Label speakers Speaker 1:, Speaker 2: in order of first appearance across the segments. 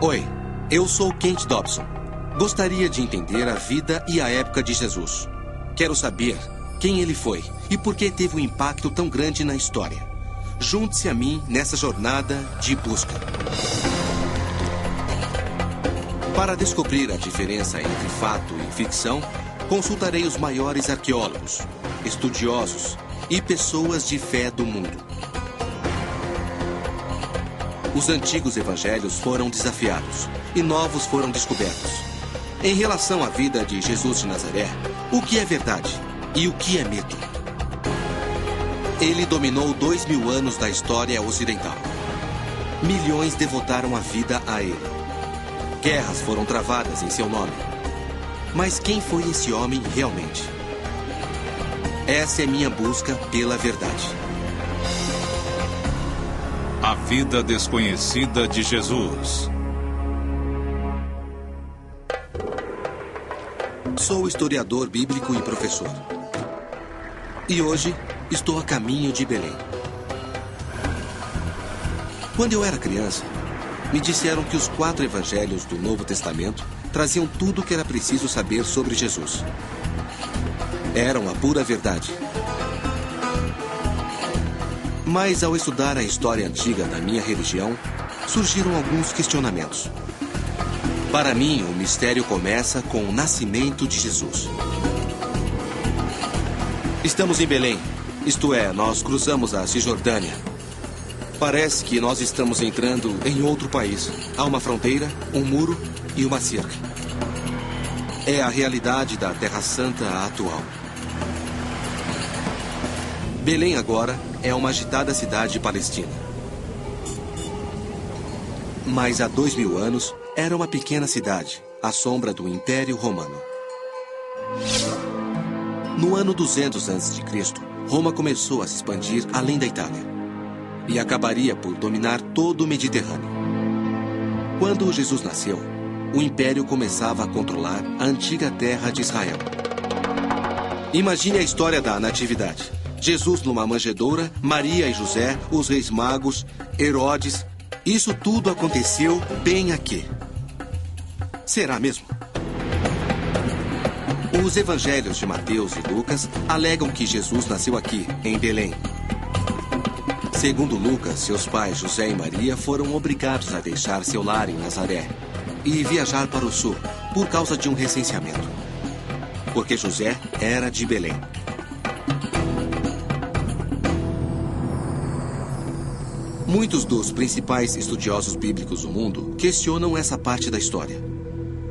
Speaker 1: Oi, eu sou Kent Dobson. Gostaria de entender a vida e a época de Jesus. Quero saber quem ele foi e por que teve um impacto tão grande na história. Junte-se a mim nessa jornada de busca. Para descobrir a diferença entre fato e ficção, consultarei os maiores arqueólogos, estudiosos e pessoas de fé do mundo. Os antigos evangelhos foram desafiados e novos foram descobertos. Em relação à vida de Jesus de Nazaré, o que é verdade e o que é mito? Ele dominou 2000 anos da história ocidental. Milhões devotaram a vida a ele. Guerras foram travadas em seu nome. Mas quem foi esse homem realmente? Essa é minha busca pela verdade.
Speaker 2: A vida desconhecida de Jesus.
Speaker 1: Sou historiador bíblico e professor. E hoje estou a caminho de Belém. Quando eu era criança, me disseram que os 4 evangelhos do Novo Testamento traziam tudo o que era preciso saber sobre Jesus. Eram a pura verdade. Mas ao estudar a história antiga da minha religião, surgiram alguns questionamentos. Para mim, o mistério começa com o nascimento de Jesus. Estamos em Belém, isto é, nós cruzamos a Cisjordânia. Parece que nós estamos entrando em outro país. Há uma fronteira, um muro e uma cerca. É a realidade da Terra Santa atual. Belém agora é uma agitada cidade palestina. Mas há 2000 anos era uma pequena cidade, à sombra do Império Romano. No ano 200 a.C., Roma começou a se expandir além da Itália e acabaria por dominar todo o Mediterrâneo. Quando Jesus nasceu, o Império começava a controlar a antiga terra de Israel. Imagine a história da Natividade. Jesus numa manjedoura, Maria e José, os reis magos, Herodes. Isso tudo aconteceu bem aqui. Será mesmo? Os evangelhos de Mateus e Lucas alegam que Jesus nasceu aqui, em Belém. Segundo Lucas, seus pais José e Maria foram obrigados a deixar seu lar em Nazaré e viajar para o sul por causa de um recenseamento. Porque José era de Belém. Muitos dos principais estudiosos bíblicos do mundo questionam essa parte da história.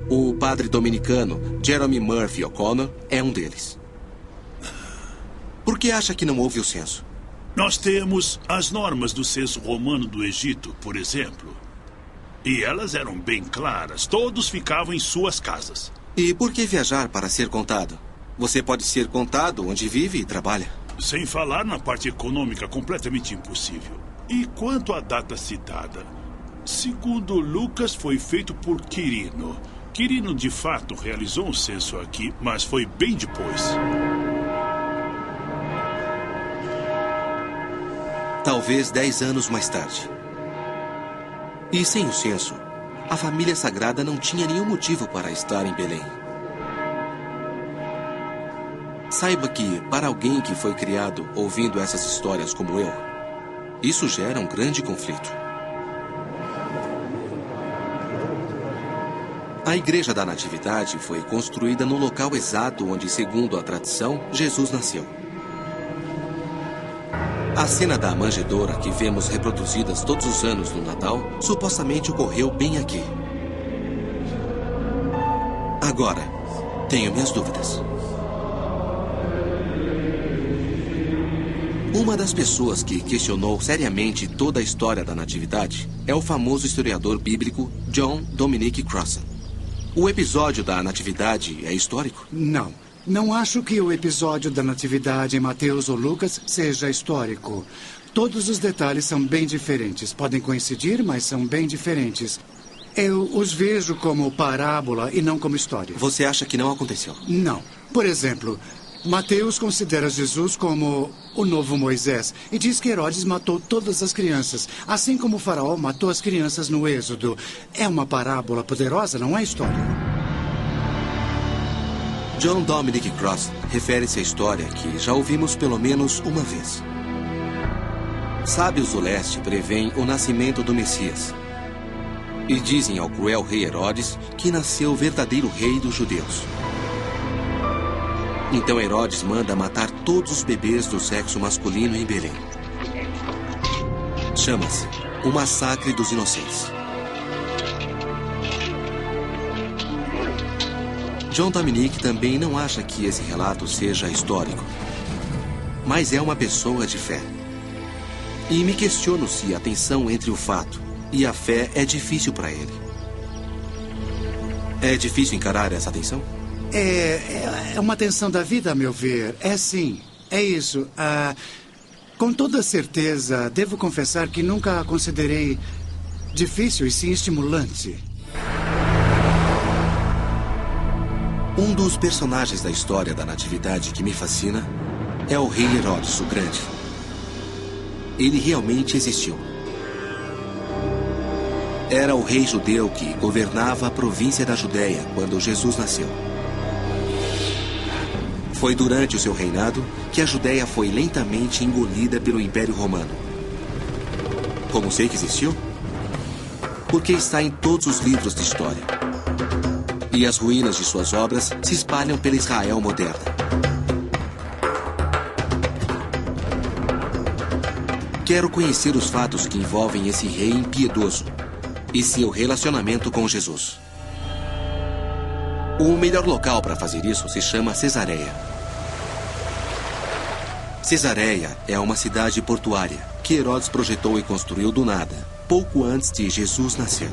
Speaker 1: O padre dominicano Jeremy Murphy O'Connor é um deles. Por que acha que não houve o censo?
Speaker 3: Nós temos as normas do censo romano do Egito, por exemplo. E elas eram bem claras. Todos ficavam em suas casas.
Speaker 1: E por que viajar para ser contado? Você pode ser contado onde vive e trabalha.
Speaker 3: Sem falar na parte econômica completamente impossível. E quanto à data citada? Segundo Lucas, foi feito por Quirino. Quirino, de fato, realizou um censo aqui, mas foi bem depois.
Speaker 1: Talvez 10 anos mais tarde. E sem o censo, a família sagrada não tinha nenhum motivo para estar em Belém. Saiba que, para alguém que foi criado ouvindo essas histórias como eu, isso gera um grande conflito. A Igreja da Natividade foi construída no local exato onde, segundo a tradição, Jesus nasceu. A cena da manjedoura que vemos reproduzidas todos os anos no Natal supostamente ocorreu bem aqui. Agora, tenho minhas dúvidas. Uma das pessoas que questionou seriamente toda a história da Natividade é o famoso historiador bíblico John Dominic Crossan. O episódio da Natividade é histórico?
Speaker 4: Não. Não acho que o episódio da Natividade em Mateus ou Lucas seja histórico. Todos os detalhes são bem diferentes. Podem coincidir, mas são bem diferentes. Eu os vejo como parábola e não como história.
Speaker 1: Você acha que não aconteceu?
Speaker 4: Não. Por exemplo, Mateus considera Jesus como o novo Moisés e diz que Herodes matou todas as crianças, assim como o faraó matou as crianças no Êxodo. É uma parábola poderosa, não é história?
Speaker 1: John Dominic Cross refere-se à história que já ouvimos pelo menos uma vez. Sábios do leste preveem o nascimento do Messias e dizem ao cruel rei Herodes que nasceu o verdadeiro rei dos judeus. Então Herodes manda matar todos os bebês do sexo masculino em Belém. Chama-se o Massacre dos Inocentes. John Dominic também não acha que esse relato seja histórico, mas é uma pessoa de fé. E me questiono se a tensão entre o fato e a fé é difícil para ele. É difícil encarar essa tensão?
Speaker 4: É uma tensão da vida, a meu ver. É sim, é isso. Com toda certeza, devo confessar que nunca a considerei difícil e sim estimulante.
Speaker 1: Um dos personagens da história da Natividade que me fascina é o rei Herodes o Grande. Ele realmente existiu. Era o rei judeu que governava a província da Judéia quando Jesus nasceu. Foi durante o seu reinado que a Judéia foi lentamente engolida pelo Império Romano. Como sei que existiu? Porque está em todos os livros de história. E as ruínas de suas obras se espalham pela Israel moderna. Quero conhecer os fatos que envolvem esse rei impiedoso e seu relacionamento com Jesus. O melhor local para fazer isso se chama Cesareia. Cesareia é uma cidade portuária que Herodes projetou e construiu do nada, pouco antes de Jesus nascer.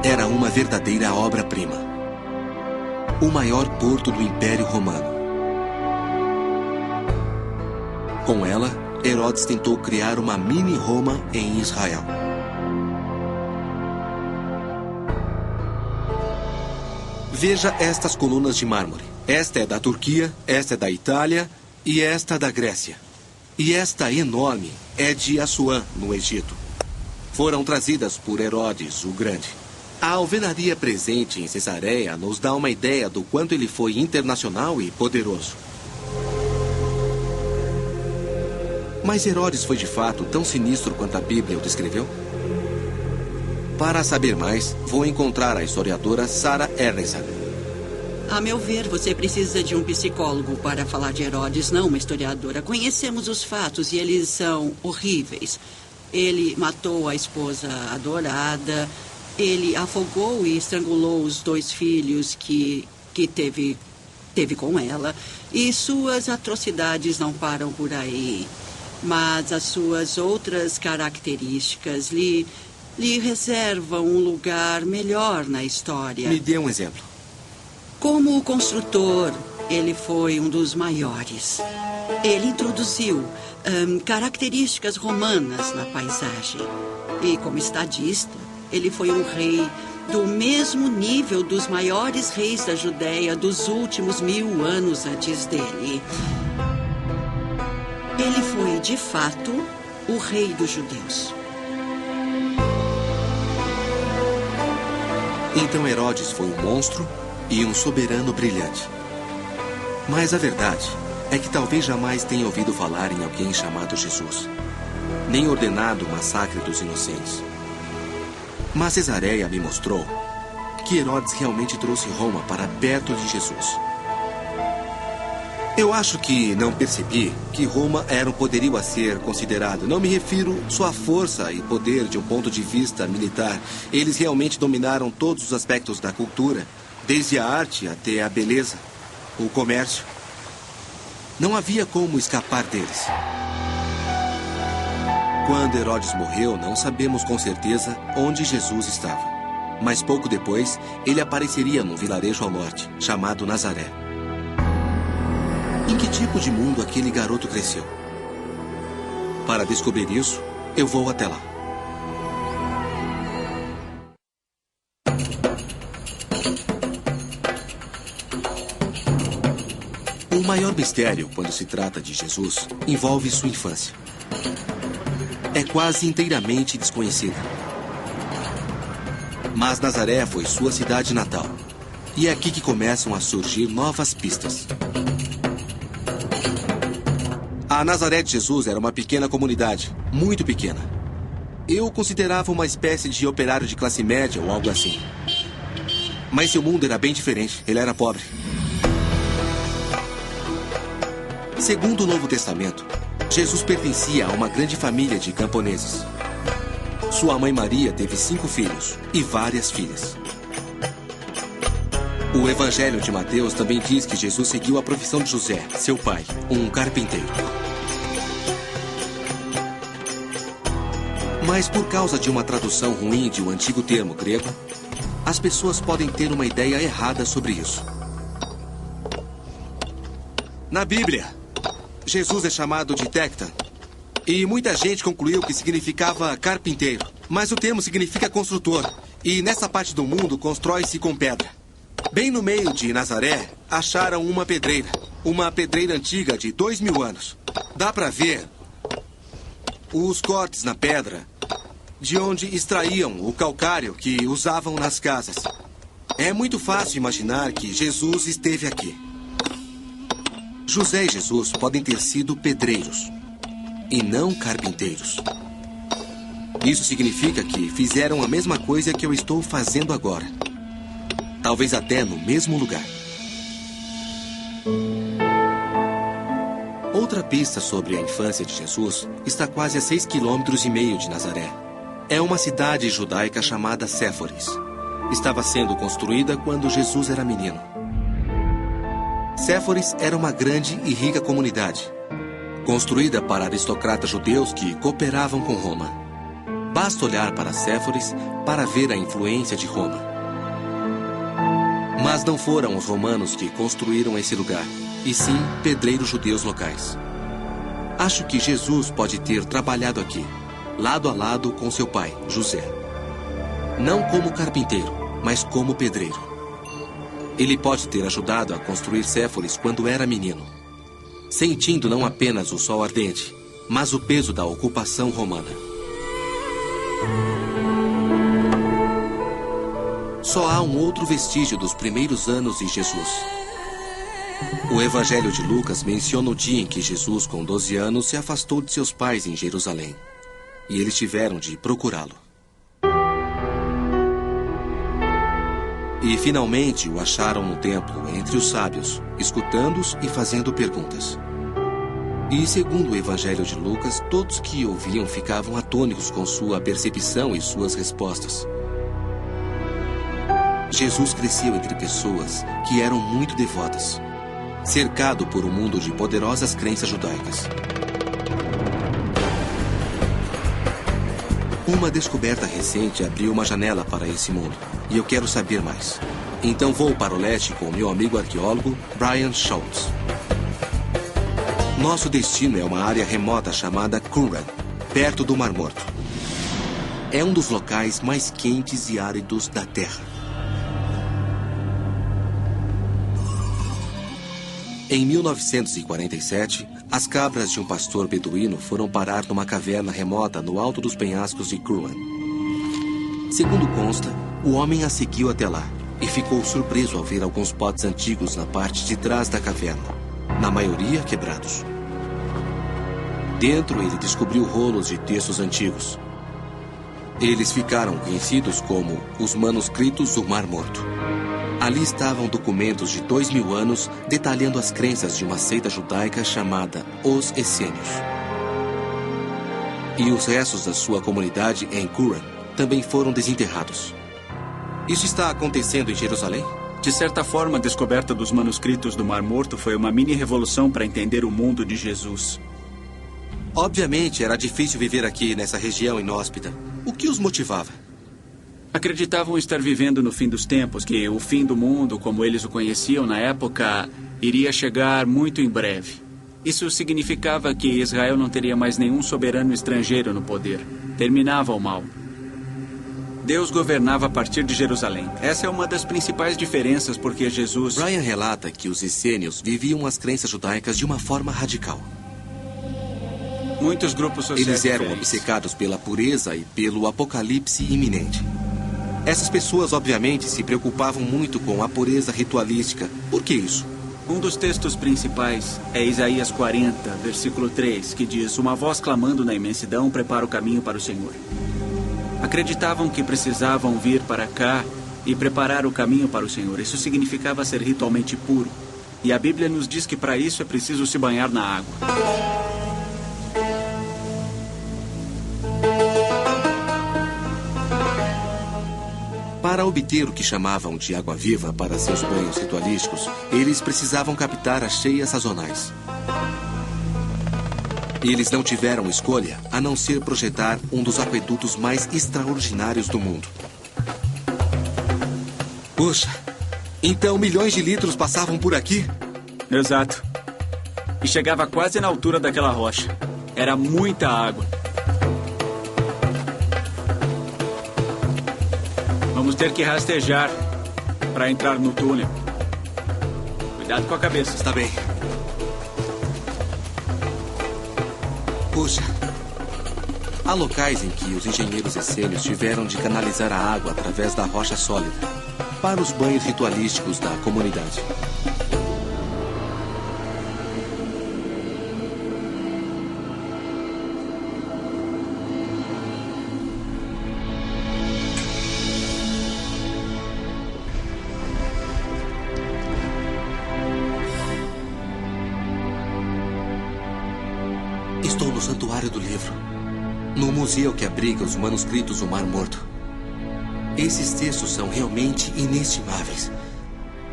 Speaker 1: Era uma verdadeira obra-prima. O maior porto do Império Romano. Com ela, Herodes tentou criar uma mini-Roma em Israel. Veja estas colunas de mármore. Esta é da Turquia, esta é da Itália e esta da Grécia. E esta enorme é de Assuã, no Egito. Foram trazidas por Herodes o Grande. A alvenaria presente em Cesareia nos dá uma ideia do quanto ele foi internacional e poderoso. Mas Herodes foi de fato tão sinistro quanto a Bíblia o descreveu? Para saber mais, vou encontrar a historiadora Sarah Ernison.
Speaker 5: A meu ver, você precisa de um psicólogo para falar de Herodes, não uma historiadora. Conhecemos os fatos e eles são horríveis. Ele matou a esposa adorada, ele afogou e estrangulou os 2 filhos que teve com ela. E suas atrocidades não param por aí. Mas as suas outras características lhe reservam um lugar melhor na história.
Speaker 1: Me dê um exemplo.
Speaker 5: Como construtor, ele foi um dos maiores. Ele introduziu características romanas na paisagem. E como estadista, ele foi um rei do mesmo nível dos maiores reis da Judéia dos últimos 1000 anos antes dele. Ele foi, de fato, o rei dos judeus.
Speaker 1: Então Herodes foi um monstro e um soberano brilhante. Mas a verdade é que talvez jamais tenha ouvido falar em alguém chamado Jesus, nem ordenado o massacre dos inocentes. Mas Cesareia me mostrou que Herodes realmente trouxe Roma para perto de Jesus. Eu acho que não percebi que Roma era um poderio a ser considerado. Não me refiro só à força e poder de um ponto de vista militar. Eles realmente dominaram todos os aspectos da cultura, desde a arte até a beleza, o comércio. Não havia como escapar deles. Quando Herodes morreu, não sabemos com certeza onde Jesus estava. Mas pouco depois, ele apareceria num vilarejo ao norte, chamado Nazaré. Em que tipo de mundo aquele garoto cresceu? Para descobrir isso, eu vou até lá. O maior mistério, quando se trata de Jesus, envolve sua infância. É quase inteiramente desconhecida. Mas Nazaré foi sua cidade natal. E é aqui que começam a surgir novas pistas. A Nazaré de Jesus era uma pequena comunidade, muito pequena. Eu o considerava uma espécie de operário de classe média ou algo assim. Mas seu mundo era bem diferente. Ele era pobre. Segundo o Novo Testamento, Jesus pertencia a uma grande família de camponeses. Sua mãe Maria teve 5 filhos e várias filhas. O Evangelho de Mateus também diz que Jesus seguiu a profissão de José, seu pai, um carpinteiro. Mas por causa de uma tradução ruim de um antigo termo grego, as pessoas podem ter uma ideia errada sobre isso. Na Bíblia, Jesus é chamado de Tecta, e muita gente concluiu que significava carpinteiro. Mas o termo significa construtor, e nessa parte do mundo constrói-se com pedra. Bem no meio de Nazaré, acharam uma pedreira antiga de 2000 anos. Dá para ver os cortes na pedra, de onde extraíam o calcário que usavam nas casas. É muito fácil imaginar que Jesus esteve aqui. José e Jesus podem ter sido pedreiros, e não carpinteiros. Isso significa que fizeram a mesma coisa que eu estou fazendo agora. Talvez até no mesmo lugar. Outra pista sobre a infância de Jesus está quase a 6,5 km de Nazaré. É uma cidade judaica chamada Séforis. Estava sendo construída quando Jesus era menino. Séforis era uma grande e rica comunidade, construída para aristocratas judeus que cooperavam com Roma. Basta olhar para Séforis para ver a influência de Roma. Mas não foram os romanos que construíram esse lugar, e sim pedreiros judeus locais. Acho que Jesus pode ter trabalhado aqui, lado a lado com seu pai, José. Não como carpinteiro, mas como pedreiro. Ele pode ter ajudado a construir Séforis quando era menino, sentindo não apenas o sol ardente, mas o peso da ocupação romana. Só há um outro vestígio dos primeiros anos de Jesus. O Evangelho de Lucas menciona o dia em que Jesus, com 12 anos, se afastou de seus pais em Jerusalém. E eles tiveram de procurá-lo. E finalmente o acharam no templo, entre os sábios, escutando-os e fazendo perguntas. E segundo o Evangelho de Lucas, todos que ouviam ficavam atônitos com sua percepção e suas respostas. Jesus cresceu entre pessoas que eram muito devotas, cercado por um mundo de poderosas crenças judaicas. Uma descoberta recente abriu uma janela para esse mundo, e eu quero saber mais. Então vou para o leste com meu amigo arqueólogo, Brian Schultz. Nosso destino é uma área remota chamada Qumran, perto do Mar Morto. É um dos locais mais quentes e áridos da Terra. Em 1947, as cabras de um pastor beduíno foram parar numa caverna remota no alto dos penhascos de Qumran. Segundo consta, o homem a seguiu até lá e ficou surpreso ao ver alguns potes antigos na parte de trás da caverna, na maioria quebrados. Dentro, ele descobriu rolos de textos antigos. Eles ficaram conhecidos como os manuscritos do Mar Morto. Ali estavam documentos de 2000 anos detalhando as crenças de uma seita judaica chamada Os Essênios. E os restos da sua comunidade em Qumran também foram desenterrados. Isso está acontecendo em Jerusalém?
Speaker 6: De certa forma, a descoberta dos manuscritos do Mar Morto foi uma mini-revolução para entender o mundo de Jesus.
Speaker 1: Obviamente, era difícil viver aqui nessa região inóspita. O que os motivava?
Speaker 6: Acreditavam estar vivendo no fim dos tempos, que o fim do mundo, como eles o conheciam na época, iria chegar muito em breve. Isso significava que Israel não teria mais nenhum soberano estrangeiro no poder. Terminava o mal. Deus governava a partir de Jerusalém. Essa é uma das principais diferenças porque Jesus...
Speaker 1: Brian relata que os essênios viviam as crenças judaicas de uma forma radical.
Speaker 6: Muitos grupos sociais
Speaker 1: Eles eram
Speaker 6: diferentes.
Speaker 1: obcecados pela pureza e pelo apocalipse iminente. Essas pessoas, obviamente, se preocupavam muito com a pureza ritualística. Por que isso?
Speaker 6: Um dos textos principais é Isaías 40, versículo 3, que diz: uma voz clamando na imensidão prepara o caminho para o Senhor. Acreditavam que precisavam vir para cá e preparar o caminho para o Senhor. Isso significava ser ritualmente puro. E a Bíblia nos diz que para isso é preciso se banhar na água.
Speaker 1: Para obter o que chamavam de água viva para seus banhos ritualísticos, eles precisavam captar as cheias sazonais. Eles não tiveram escolha a não ser projetar um dos aquedutos mais extraordinários do mundo. Puxa, então milhões de litros passavam por aqui?
Speaker 6: Exato. E chegava quase na altura daquela rocha. Era muita água. Vamos ter que rastejar para entrar no túnel. Cuidado com a cabeça.
Speaker 1: Está bem. Puxa, há locais em que os engenheiros essênios tiveram de canalizar a água através da rocha sólida para os banhos ritualísticos da comunidade. Estou no Santuário do Livro, no museu que abriga os manuscritos do Mar Morto. Esses textos são realmente inestimáveis,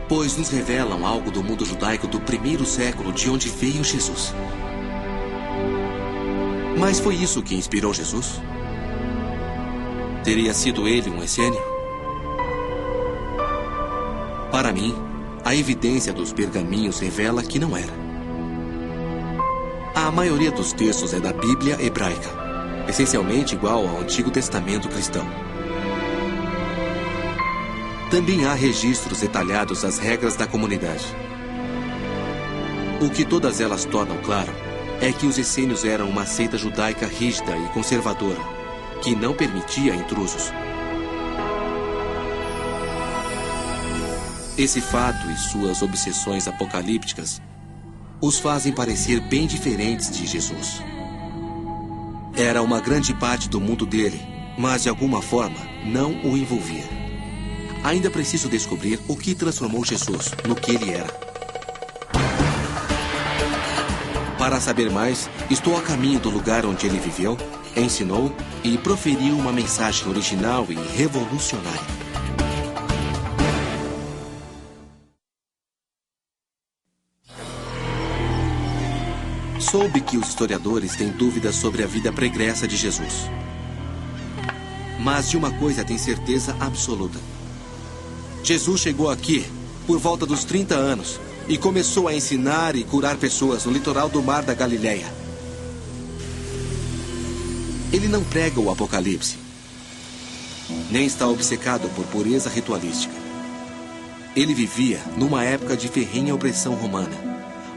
Speaker 1: pois nos revelam algo do mundo judaico do primeiro século, de onde veio Jesus. Mas foi isso que inspirou Jesus? Teria sido ele um essênio? Para mim, a evidência dos pergaminhos revela que não era. A maioria dos textos é da Bíblia hebraica, essencialmente igual ao Antigo Testamento cristão. Também há registros detalhados das regras da comunidade. O que todas elas tornam claro é que os essênios eram uma seita judaica rígida e conservadora, que não permitia intrusos. Esse fato e suas obsessões apocalípticas os fazem parecer bem diferentes de Jesus. Era uma grande parte do mundo dele, mas de alguma forma não o envolvia. Ainda preciso descobrir o que transformou Jesus no que ele era. Para saber mais, estou a caminho do lugar onde ele viveu, ensinou e proferiu uma mensagem original e revolucionária. Soube que os historiadores têm dúvidas sobre a vida pregressa de Jesus. Mas de uma coisa tem certeza absoluta. Jesus chegou aqui por volta dos 30 anos e começou a ensinar e curar pessoas no litoral do Mar da Galileia. Ele não prega o apocalipse, nem está obcecado por pureza ritualística. Ele vivia numa época de ferrenha opressão romana.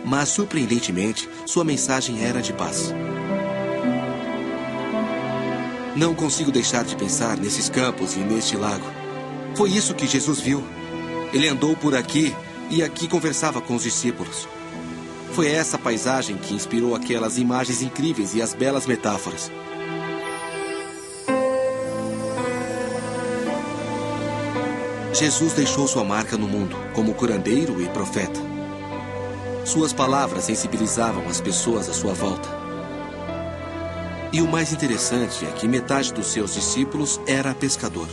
Speaker 1: Mas, surpreendentemente, sua mensagem era de paz. Não consigo deixar de pensar nesses campos e neste lago. Foi isso que Jesus viu. Ele andou por aqui e aqui conversava com os discípulos. Foi essa paisagem que inspirou aquelas imagens incríveis e as belas metáforas. Jesus deixou sua marca no mundo como curandeiro e profeta. Suas palavras sensibilizavam as pessoas à sua volta. E o mais interessante é que metade dos seus discípulos era pescador.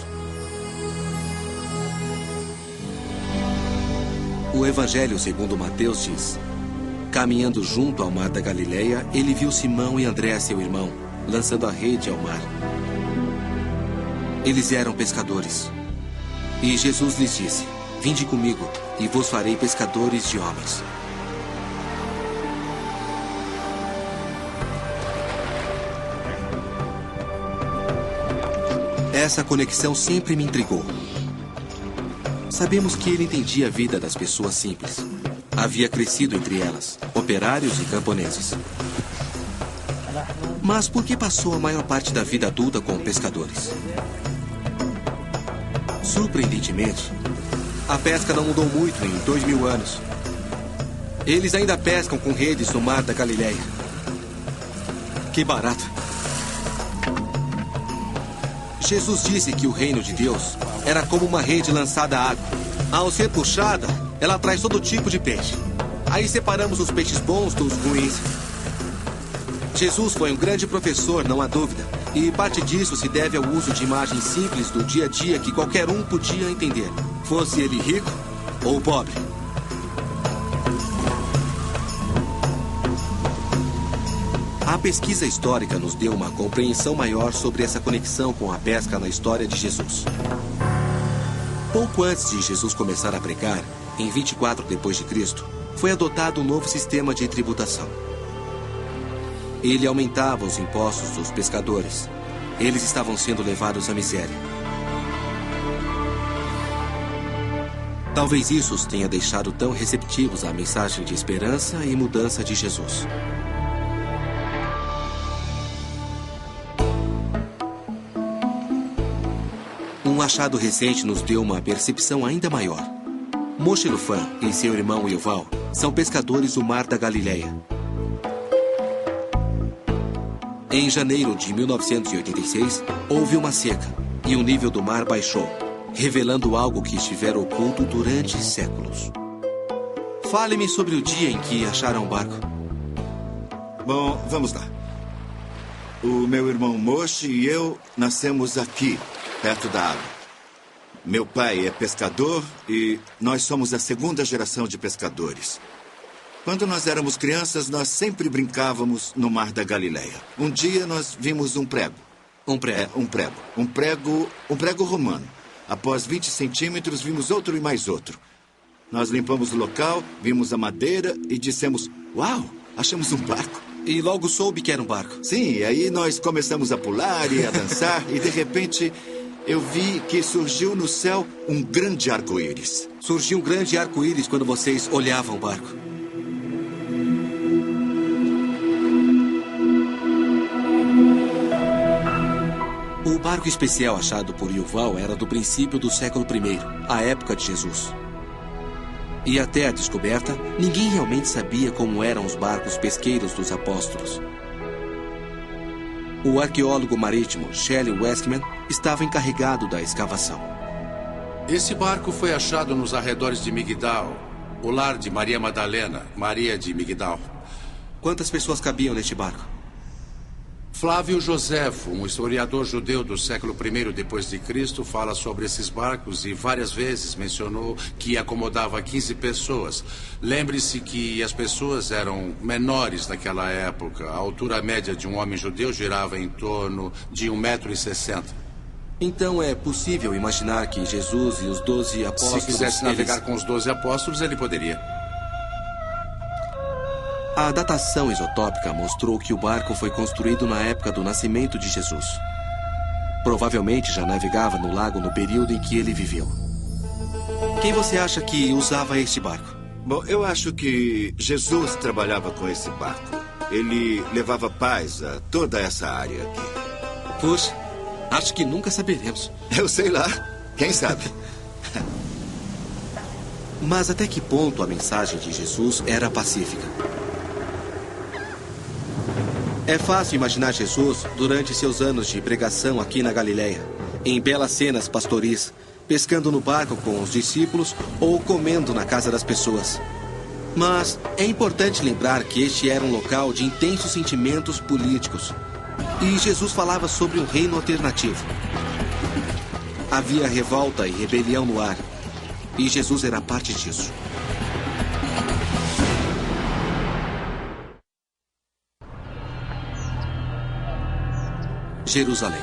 Speaker 1: O Evangelho segundo Mateus diz: caminhando junto ao mar da Galileia, ele viu Simão e André, seu irmão, lançando a rede ao mar. Eles eram pescadores. E Jesus lhes disse: vinde comigo e vos farei pescadores de homens. Essa conexão sempre me intrigou. Sabemos que ele entendia a vida das pessoas simples. Havia crescido entre elas, operários e camponeses. Mas por que passou a maior parte da vida adulta com pescadores? Surpreendentemente, a pesca não mudou muito em 2000 anos. Eles ainda pescam com redes no mar da Galileia. Que barato. Jesus disse que o reino de Deus era como uma rede lançada à água. Ao ser puxada, ela traz todo tipo de peixe. Aí separamos os peixes bons dos ruins. Jesus foi um grande professor, não há dúvida. E parte disso se deve ao uso de imagens simples do dia a dia que qualquer um podia entender. Fosse ele rico ou pobre. A pesquisa histórica nos deu uma compreensão maior sobre essa conexão com a pesca na história de Jesus. Pouco antes de Jesus começar a pregar, em 24 d.C., foi adotado um novo sistema de tributação. Ele aumentava os impostos dos pescadores. Eles estavam sendo levados à miséria. Talvez isso os tenha deixado tão receptivos à mensagem de esperança e mudança de Jesus. Um achado recente nos deu uma percepção ainda maior. Moshe Lufan e seu irmão Yuval são pescadores do Mar da Galileia. Em janeiro de 1986, houve uma seca e o nível do mar baixou, revelando algo que estivera oculto durante séculos. Fale-me sobre o dia em que acharam o barco.
Speaker 7: Bom, vamos lá. O meu irmão Moshe e eu nascemos aqui, perto da água. Meu pai é pescador e nós somos a segunda geração de pescadores. Quando nós éramos crianças, nós sempre brincávamos no Mar da Galileia. Um dia nós vimos um prego.
Speaker 1: Um prego?
Speaker 7: Um prego romano. Após 20 centímetros, vimos outro e mais outro. Nós limpamos o local, vimos a madeira e dissemos, uau, achamos um barco.
Speaker 1: E logo soube que era um barco.
Speaker 7: Sim, e aí nós começamos a pular e a dançar e de repente eu vi que surgiu no céu um grande arco-íris.
Speaker 1: Surgiu um grande arco-íris quando vocês olhavam o barco. O barco especial achado por Yuval era do princípio do século I, a época de Jesus. E até a descoberta, ninguém realmente sabia como eram os barcos pesqueiros dos apóstolos. O arqueólogo marítimo Shelley Westman estava encarregado da escavação.
Speaker 8: Esse barco foi achado nos arredores de Migdal, o lar de Maria Madalena, Maria de Migdal.
Speaker 1: Quantas pessoas cabiam neste barco?
Speaker 8: Flávio Joséfo, um historiador judeu do século I d.C., fala sobre esses barcos e várias vezes mencionou que acomodava 15 pessoas. Lembre-se que as pessoas eram menores naquela época. A altura média de um homem judeu girava em torno de 1,60 m.
Speaker 1: Então é possível imaginar que Jesus e os 12 apóstolos...
Speaker 8: Se quisesse navegar com os 12 apóstolos, ele poderia.
Speaker 1: A datação isotópica mostrou que o barco foi construído na época do nascimento de Jesus. Provavelmente já navegava no lago no período em que ele viveu. Quem você acha que usava este barco?
Speaker 7: Bom, eu acho que Jesus trabalhava com esse barco. Ele levava paz a toda essa área aqui.
Speaker 1: Puxa, acho que nunca saberemos.
Speaker 7: Eu sei lá. Quem sabe?
Speaker 1: Mas até que ponto a mensagem de Jesus era pacífica? É fácil imaginar Jesus durante seus anos de pregação aqui na Galileia, em belas cenas pastoris, pescando no barco com os discípulos ou comendo na casa das pessoas. Mas é importante lembrar que este era um local de intensos sentimentos políticos. E Jesus falava sobre um reino alternativo. Havia revolta e rebelião no ar. E Jesus era parte disso. Jerusalém.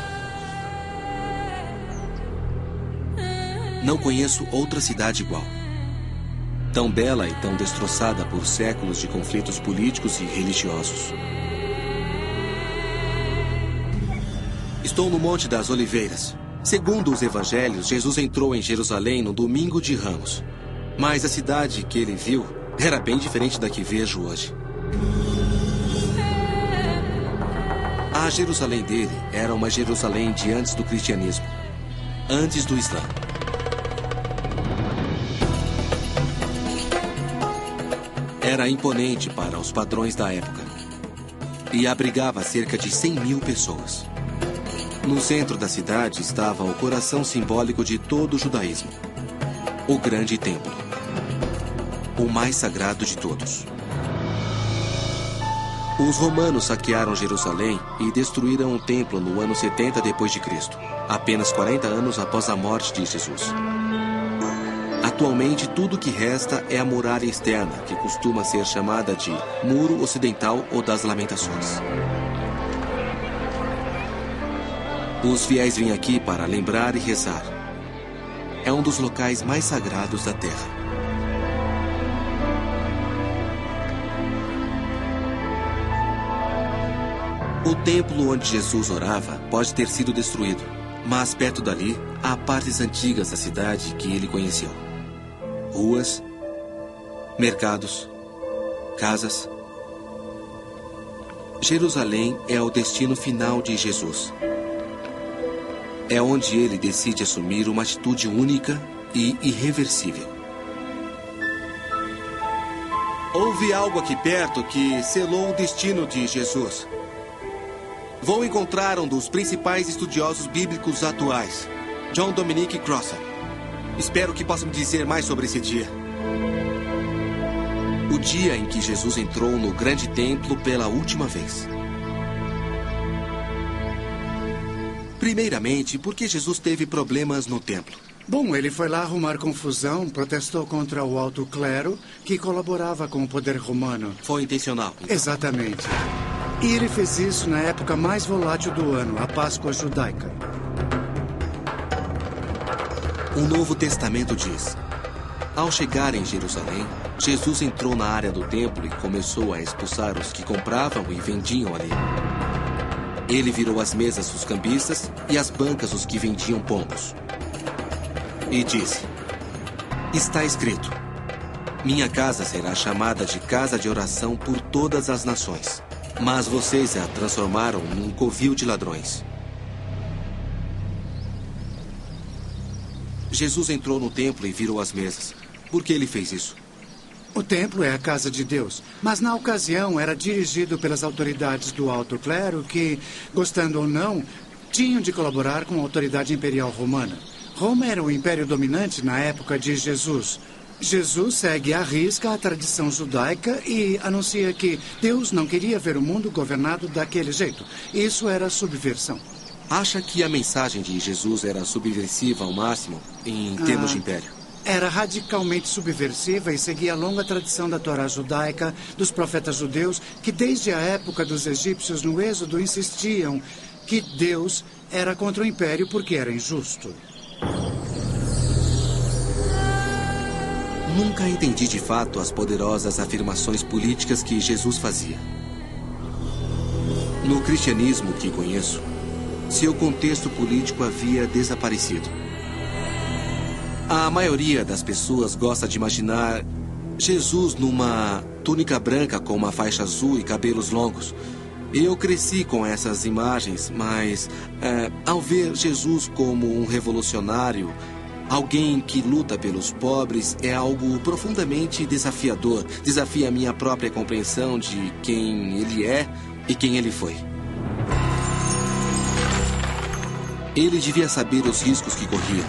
Speaker 1: Não conheço outra cidade igual. Tão bela e tão destroçada por séculos de conflitos políticos e religiosos. Estou no Monte das Oliveiras, Segundo os evangelhos, Jesus entrou em Jerusalém no domingo de Ramos. Mas a cidade que ele viu era bem diferente da que vejo hoje. A Jerusalém dele era uma Jerusalém de antes do cristianismo, antes do Islã. Era imponente para os padrões da época e abrigava cerca de 100 mil pessoas. No centro da cidade estava o coração simbólico de todo o judaísmo, o grande templo, o mais sagrado de todos. Os romanos saquearam Jerusalém e destruíram o templo no ano 70 d.C., apenas 40 anos após a morte de Jesus. Atualmente, tudo que resta é a muralha externa, que costuma ser chamada de Muro Ocidental ou das Lamentações. Os fiéis vêm aqui para lembrar e rezar. É um dos locais mais sagrados da Terra. O templo onde Jesus orava pode ter sido destruído, mas perto dali há partes antigas da cidade que ele conheceu. Ruas, mercados, casas. Jerusalém é o destino final de Jesus. É onde ele decide assumir uma atitude única e irreversível. Houve algo aqui perto que selou o destino de Jesus. Vou encontrar um dos principais estudiosos bíblicos atuais, John Dominic Crossan. Espero que possa me dizer mais sobre esse dia. O dia em que Jesus entrou no grande templo pela última vez. Primeiramente, por que Jesus teve problemas no templo?
Speaker 4: Bom, ele foi lá arrumar confusão, protestou contra o alto clero, que colaborava com o poder romano.
Speaker 1: Foi intencional. Então.
Speaker 4: Exatamente. E ele fez isso na época mais volátil do ano, a Páscoa judaica.
Speaker 1: O Novo Testamento diz: ao chegar em Jerusalém, Jesus entrou na área do templo e começou a expulsar os que compravam e vendiam ali. Ele virou as mesas dos cambistas e as bancas dos que vendiam pombos. E disse: está escrito, minha casa será chamada de casa de oração por todas as nações. Mas vocês a transformaram num covil de ladrões. Jesus entrou no templo e virou as mesas. Por que ele fez isso?
Speaker 4: O templo é a casa de Deus, mas na ocasião era dirigido pelas autoridades do alto clero que, gostando ou não, tinham de colaborar com a autoridade imperial romana. Roma era o império dominante na época de Jesus. Jesus segue à risca a tradição judaica e anuncia que Deus não queria ver o mundo governado daquele jeito. Isso era subversão.
Speaker 1: Acha que a mensagem de Jesus era subversiva ao máximo em termos de império?
Speaker 4: Era radicalmente subversiva e seguia a longa tradição da Torá judaica, dos profetas judeus, que desde a época dos egípcios no Êxodo insistiam que Deus era contra o império porque era injusto.
Speaker 1: Nunca entendi de fato as poderosas afirmações políticas que Jesus fazia. No cristianismo que conheço, seu contexto político havia desaparecido. A maioria das pessoas gosta de imaginar Jesus numa túnica branca com uma faixa azul e cabelos longos. Eu cresci com essas imagens, mas ao ver Jesus como um revolucionário, alguém que luta pelos pobres, é algo profundamente desafiador. Desafia a minha própria compreensão de quem ele é e quem ele foi. Ele devia saber os riscos que corria,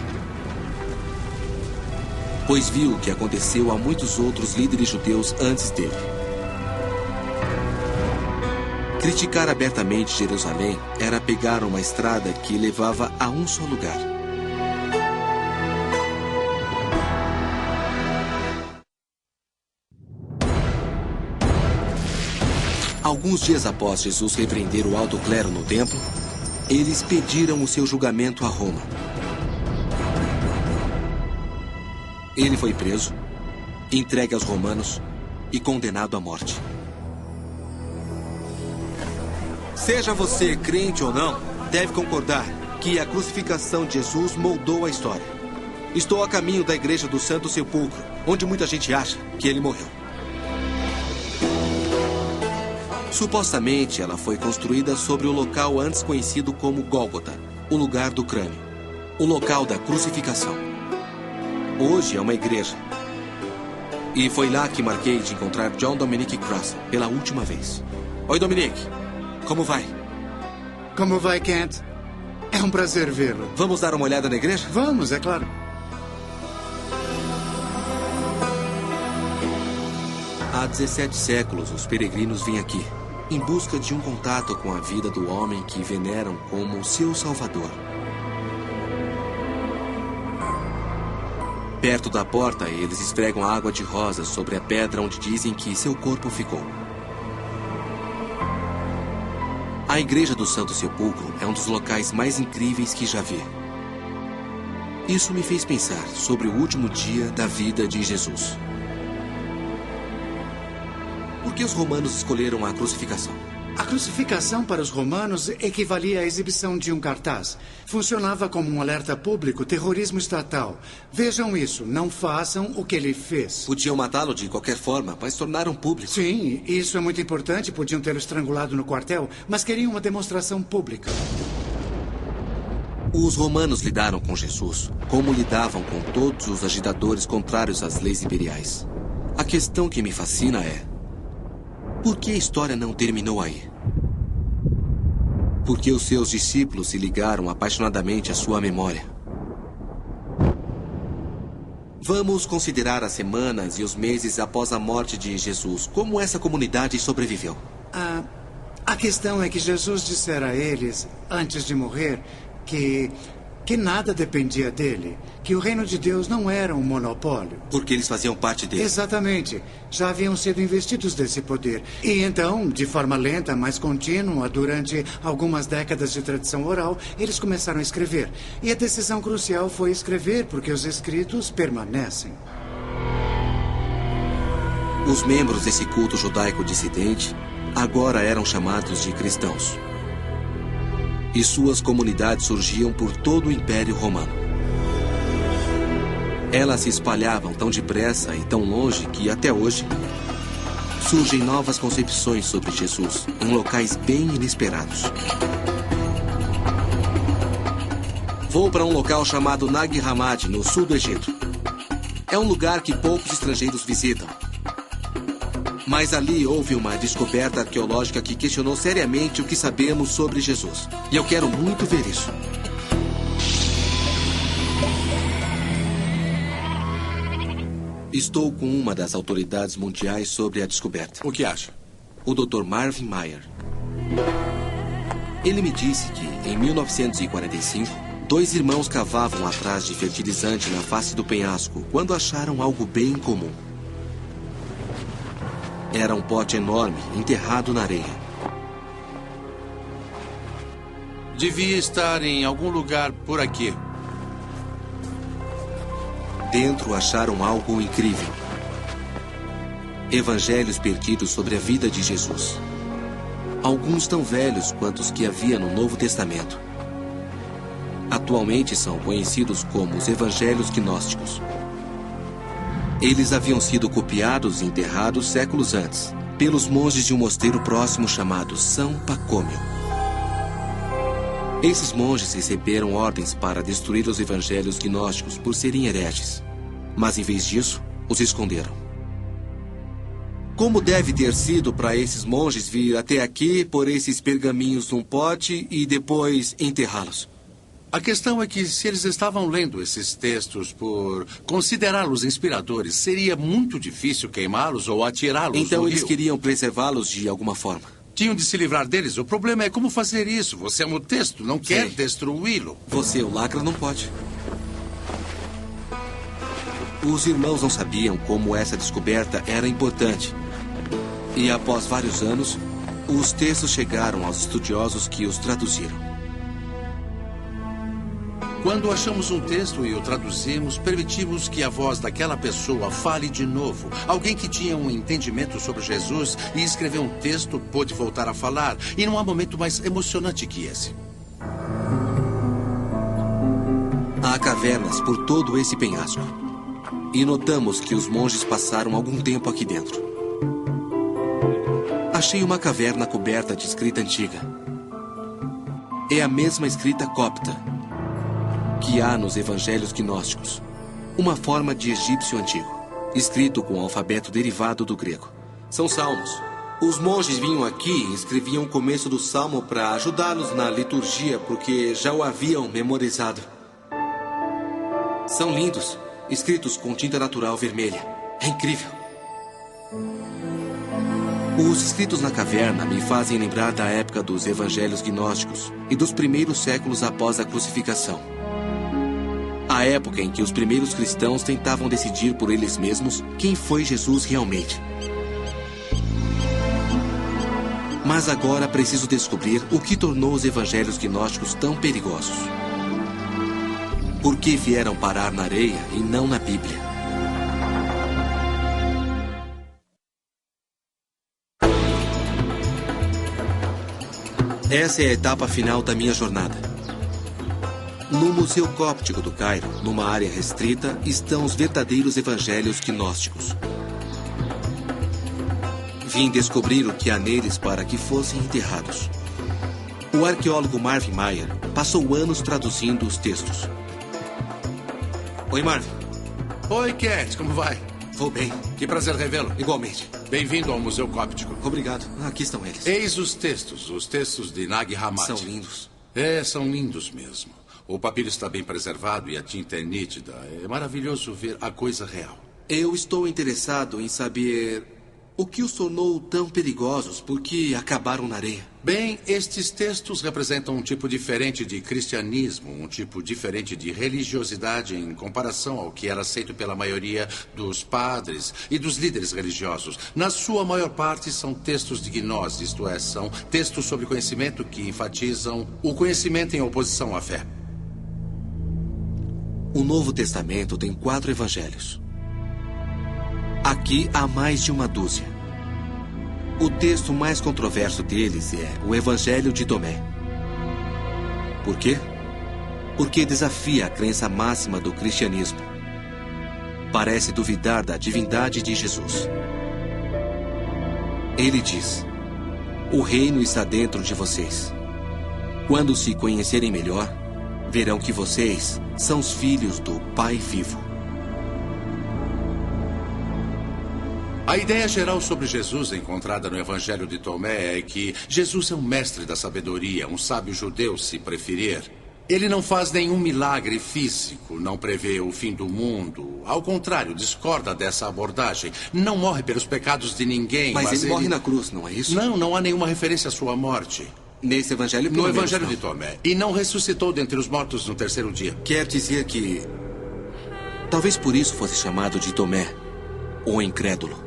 Speaker 1: pois viu o que aconteceu a muitos outros líderes judeus antes dele. Criticar abertamente Jerusalém era pegar uma estrada que levava a um só lugar. Alguns dias após Jesus repreender o alto clero no templo, eles pediram o seu julgamento a Roma. Ele foi preso, entregue aos romanos e condenado à morte. Seja você crente ou não, deve concordar que que a crucificação de Jesus moldou a história. Estou a caminho da Igreja do Santo Sepulcro, onde muita gente acha que ele morreu. Supostamente, ela foi construída sobre o local antes conhecido como Gólgota, o lugar do crânio, o local da crucificação. Hoje é uma igreja. E foi lá que marquei de encontrar John Dominic Cross pela última vez. Oi, Dominic. Como vai?
Speaker 4: Como vai, Kent? É um prazer vê-lo.
Speaker 1: Vamos dar uma olhada na igreja?
Speaker 4: Vamos, é claro.
Speaker 1: Há 17 séculos, os peregrinos vêm aqui, em busca de um contato com a vida do homem que veneram como seu salvador. Perto da porta, eles esfregam água de rosas sobre a pedra onde dizem que seu corpo ficou. A Igreja do Santo Sepulcro é um dos locais mais incríveis que já vi. Isso me fez pensar sobre o último dia da vida de Jesus. Por que os romanos escolheram a crucificação?
Speaker 4: A crucificação para os romanos equivalia à exibição de um cartaz. Funcionava como um alerta público, terrorismo estatal. Vejam isso, não façam o que ele fez.
Speaker 1: Podiam matá-lo de qualquer forma, mas tornaram público.
Speaker 4: Sim, isso é muito importante. Podiam tê-lo estrangulado no quartel, mas queriam uma demonstração pública.
Speaker 1: Os romanos lidaram com Jesus como lidavam com todos os agitadores contrários às leis imperiais. A questão que me fascina é: por que a história não terminou aí? Porque os seus discípulos se ligaram apaixonadamente à sua memória. Vamos considerar as semanas e os meses após a morte de Jesus. Como essa comunidade sobreviveu?
Speaker 4: A questão é que Jesus dissera a eles, antes de morrer, que nada dependia dele, que o reino de Deus não era um monopólio.
Speaker 1: Porque eles faziam parte dele.
Speaker 4: Exatamente. Já haviam sido investidos desse poder. E então, de forma lenta, mas contínua, durante algumas décadas de tradição oral, eles começaram a escrever. E a decisão crucial foi escrever, porque os escritos permanecem.
Speaker 1: Os membros desse culto judaico dissidente agora eram chamados de cristãos. E suas comunidades surgiam por todo o Império Romano. Elas se espalhavam tão depressa e tão longe que, até hoje, surgem novas concepções sobre Jesus em locais bem inesperados. Vou para um local chamado Nag Hammadi, no sul do Egito. É um lugar que poucos estrangeiros visitam. Mas ali houve uma descoberta arqueológica que questionou seriamente o que sabemos sobre Jesus. E eu quero muito ver isso. Estou com uma das autoridades mundiais sobre a descoberta.
Speaker 8: O que acha?
Speaker 1: O Dr. Marvin Meyer. Ele me disse que, em 1945, 2 irmãos cavavam atrás de fertilizante na face do penhasco quando acharam algo bem incomum. Era um pote enorme, enterrado na areia.
Speaker 8: Devia estar em algum lugar por aqui.
Speaker 1: Dentro acharam algo incrível. Evangelhos perdidos sobre a vida de Jesus. Alguns tão velhos quanto os que havia no Novo Testamento. Atualmente são conhecidos como os Evangelhos Gnósticos. Eles haviam sido copiados e enterrados séculos antes, pelos monges de um mosteiro próximo chamado São Pacômio. Esses monges receberam ordens para destruir os evangelhos gnósticos por serem hereges. Mas, em vez disso, os esconderam. Como deve ter sido para esses monges vir até aqui, pôr esses pergaminhos num pote e depois enterrá-los?
Speaker 8: A questão é que se eles estavam lendo esses textos por considerá-los inspiradores, seria muito difícil queimá-los ou atirá-los
Speaker 1: Então
Speaker 8: no
Speaker 1: eles
Speaker 8: rio.
Speaker 1: queriam preservá-los de alguma forma.
Speaker 8: Tinham de se livrar deles. O problema é como fazer isso. Você ama o texto, não quer destruí-lo.
Speaker 1: Você, o lacra, não pode. Os irmãos não sabiam como essa descoberta era importante. E após vários anos, os textos chegaram aos estudiosos que os traduziram.
Speaker 8: Quando achamos um texto e o traduzimos, permitimos que a voz daquela pessoa fale de novo. Alguém que tinha um entendimento sobre Jesus e escreveu um texto pôde voltar a falar. E não há momento mais emocionante que esse.
Speaker 1: Há cavernas por todo esse penhasco. E notamos que os monges passaram algum tempo aqui dentro. Achei uma caverna coberta de escrita antiga. É a mesma escrita copta que há nos evangelhos gnósticos. Uma forma de egípcio antigo, escrito com alfabeto derivado do grego. São salmos. Os monges vinham aqui e escreviam o começo do salmo para ajudá-los na liturgia, porque já o haviam memorizado. São lindos, escritos com tinta natural vermelha. É incrível. Os escritos na caverna me fazem lembrar da época dos evangelhos gnósticos e dos primeiros séculos após a crucificação. A época em que os primeiros cristãos tentavam decidir por eles mesmos quem foi Jesus realmente. Mas agora preciso descobrir o que tornou os evangelhos gnósticos tão perigosos. Por que vieram parar na areia e não na Bíblia? Essa é a etapa final da minha jornada. No Museu Cóptico do Cairo, numa área restrita, estão os verdadeiros evangelhos gnósticos. Vim descobrir o que há neles para que fossem enterrados. O arqueólogo Marvin Meyer passou anos traduzindo os textos. Oi, Marvin.
Speaker 8: Oi, Cat, como vai?
Speaker 1: Vou bem.
Speaker 8: Que prazer revê-lo.
Speaker 1: Igualmente.
Speaker 8: Bem-vindo ao Museu Cóptico.
Speaker 1: Obrigado. Aqui estão eles.
Speaker 8: Eis os textos de Nag Hammadi.
Speaker 1: São lindos.
Speaker 8: São lindos mesmo. O papiro está bem preservado e a tinta é nítida. É maravilhoso ver a coisa real.
Speaker 1: Eu estou interessado em saber o que os tornou tão perigosos, por que acabaram na areia.
Speaker 8: Bem, estes textos representam um tipo diferente de cristianismo, um tipo diferente de religiosidade em comparação ao que era aceito pela maioria dos padres e dos líderes religiosos. Na sua maior parte são textos de gnose, isto é, são textos sobre conhecimento que enfatizam o conhecimento em oposição à fé.
Speaker 1: O Novo Testamento tem 4 evangelhos. Aqui há mais de uma dúzia. O texto mais controverso deles é o Evangelho de Tomé. Por quê? Porque desafia a crença máxima do cristianismo. Parece duvidar da divindade de Jesus. Ele diz: o reino está dentro de vocês. Quando se conhecerem melhor, verão que vocês são os filhos do Pai vivo.
Speaker 8: A ideia geral sobre Jesus encontrada no Evangelho de Tomé é que Jesus é um mestre da sabedoria, um sábio judeu, se preferir. Ele não faz nenhum milagre físico, não prevê o fim do mundo. Ao contrário, discorda dessa abordagem. Não morre pelos pecados de ninguém.
Speaker 1: Mas ele morre na cruz, não é isso?
Speaker 8: Não há nenhuma referência à sua morte.
Speaker 1: Nesse evangelho,
Speaker 8: no Evangelho de Tomé. E não ressuscitou dentre os mortos no terceiro dia.
Speaker 1: Quer dizer que talvez por isso fosse chamado de Tomé, o incrédulo.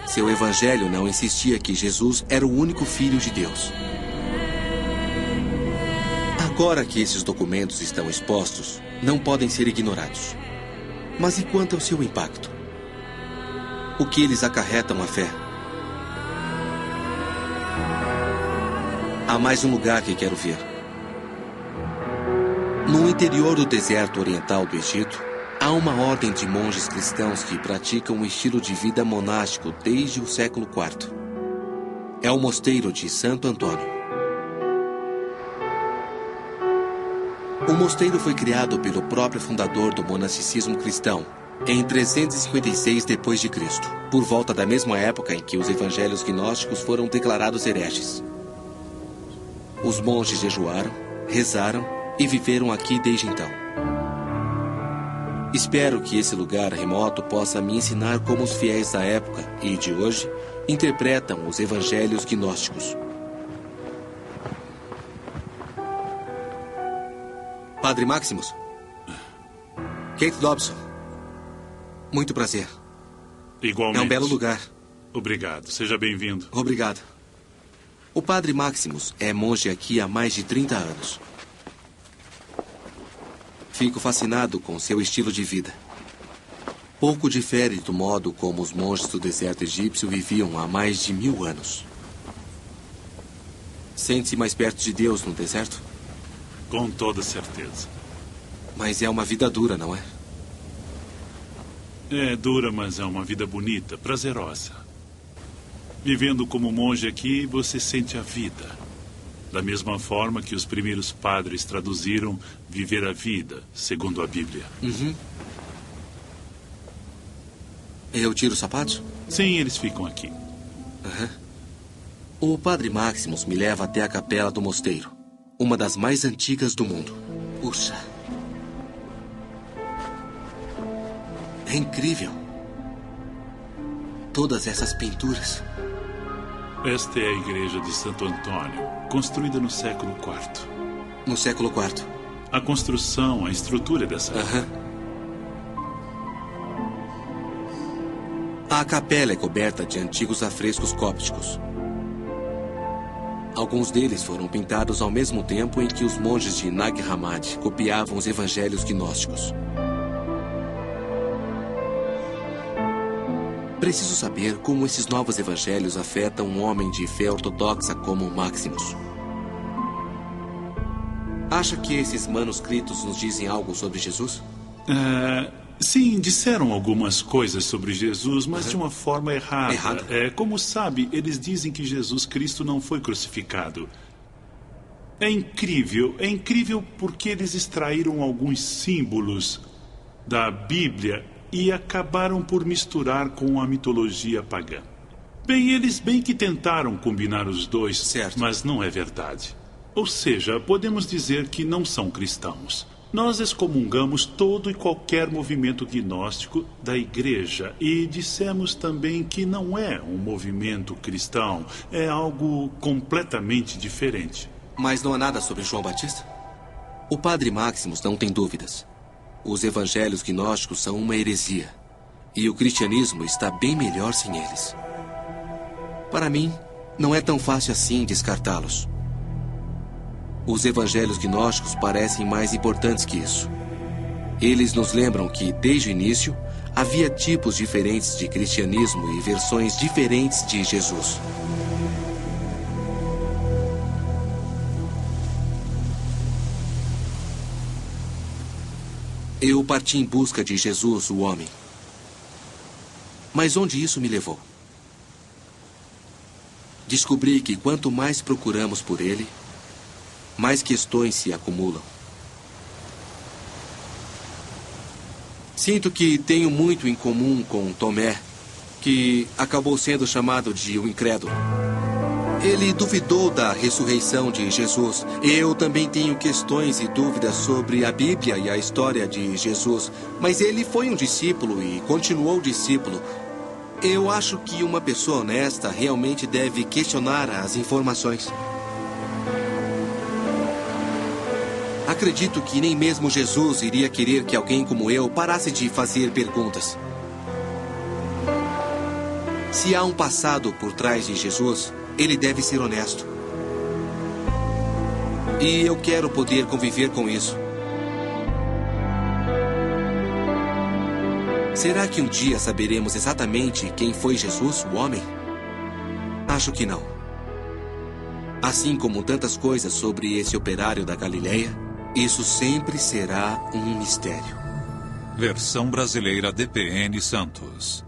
Speaker 1: Seu evangelho não insistia que Jesus era o único filho de Deus. Agora que esses documentos estão expostos, não podem ser ignorados. Mas e quanto ao seu impacto? O que eles acarretam à fé? Há mais um lugar que quero ver. No interior do deserto oriental do Egito, há uma ordem de monges cristãos que praticam um estilo de vida monástico desde o século IV. É o mosteiro de Santo Antônio. O mosteiro foi criado pelo próprio fundador do monasticismo cristão, em 356 d.C., por volta da mesma época em que os evangelhos gnósticos foram declarados hereges. Os monges jejuaram, rezaram e viveram aqui desde então. Espero que esse lugar remoto possa me ensinar como os fiéis da época e de hoje interpretam os evangelhos gnósticos. Padre Maximus. Kate Dobson. Muito prazer.
Speaker 3: Igualmente.
Speaker 1: É um belo lugar.
Speaker 3: Obrigado. Seja bem-vindo.
Speaker 1: Obrigado. O Padre Maximus é monge aqui há mais de 30 anos. Fico fascinado com seu estilo de vida. Pouco difere do modo como os monges do deserto egípcio viviam há mais de 1000 anos. Sente-se mais perto de Deus no deserto?
Speaker 3: Com toda certeza.
Speaker 1: Mas é uma vida dura, não é?
Speaker 3: É dura, mas é uma vida bonita, prazerosa. Vivendo como monge aqui, você sente a vida. Da mesma forma que os primeiros padres traduziram viver a vida, segundo a Bíblia.
Speaker 1: Uhum. Eu tiro os sapatos?
Speaker 3: Sim, eles ficam aqui.
Speaker 1: Uhum. O padre Maximus me leva até a capela do mosteiro, uma das mais antigas do mundo. Puxa. É incrível. Todas essas pinturas.
Speaker 3: Esta é a igreja de Santo Antônio, construída no século IV.
Speaker 1: No século IV.
Speaker 3: A construção, a estrutura dessa...
Speaker 1: A capela é coberta de antigos afrescos cópticos. Alguns deles foram pintados ao mesmo tempo em que os monges de Nag Hammadi copiavam os evangelhos gnósticos. Preciso saber como esses novos evangelhos afetam um homem de fé ortodoxa como Maximus. Acha que esses manuscritos nos dizem algo sobre Jesus?
Speaker 3: Sim, disseram algumas coisas sobre Jesus, mas de uma forma errada. Como sabe, eles dizem que Jesus Cristo não foi crucificado. É incrível porque eles extraíram alguns símbolos da Bíblia e acabaram por misturar com a mitologia pagã. Bem, eles bem que tentaram combinar os dois,
Speaker 1: certo,
Speaker 3: mas não é verdade. Ou seja, podemos dizer que não são cristãos. Nós excomungamos todo e qualquer movimento gnóstico da igreja e dissemos também que não é um movimento cristão, é algo completamente diferente.
Speaker 1: Mas não há nada sobre João Batista? O padre Maximus não tem dúvidas. Os evangelhos gnósticos são uma heresia e o cristianismo está bem melhor sem eles. Para mim, não é tão fácil assim descartá-los. Os evangelhos gnósticos parecem mais importantes que isso. Eles nos lembram que, desde o início, havia tipos diferentes de cristianismo e versões diferentes de Jesus. Eu parti em busca de Jesus, o homem. Mas onde isso me levou? Descobri que quanto mais procuramos por ele, mais questões se acumulam. Sinto que tenho muito em comum com Tomé, que acabou sendo chamado de o incrédulo. Ele duvidou da ressurreição de Jesus. Eu também tenho questões e dúvidas sobre a Bíblia e a história de Jesus. Mas ele foi um discípulo e continuou discípulo. Eu acho que uma pessoa honesta realmente deve questionar as informações. Acredito que nem mesmo Jesus iria querer que alguém como eu parasse de fazer perguntas. Se há um passado por trás de Jesus, ele deve ser honesto. E eu quero poder conviver com isso. Será que um dia saberemos exatamente quem foi Jesus, o homem? Acho que não. Assim como tantas coisas sobre esse operário da Galileia, isso sempre será um mistério.
Speaker 2: Versão brasileira DPN Santos.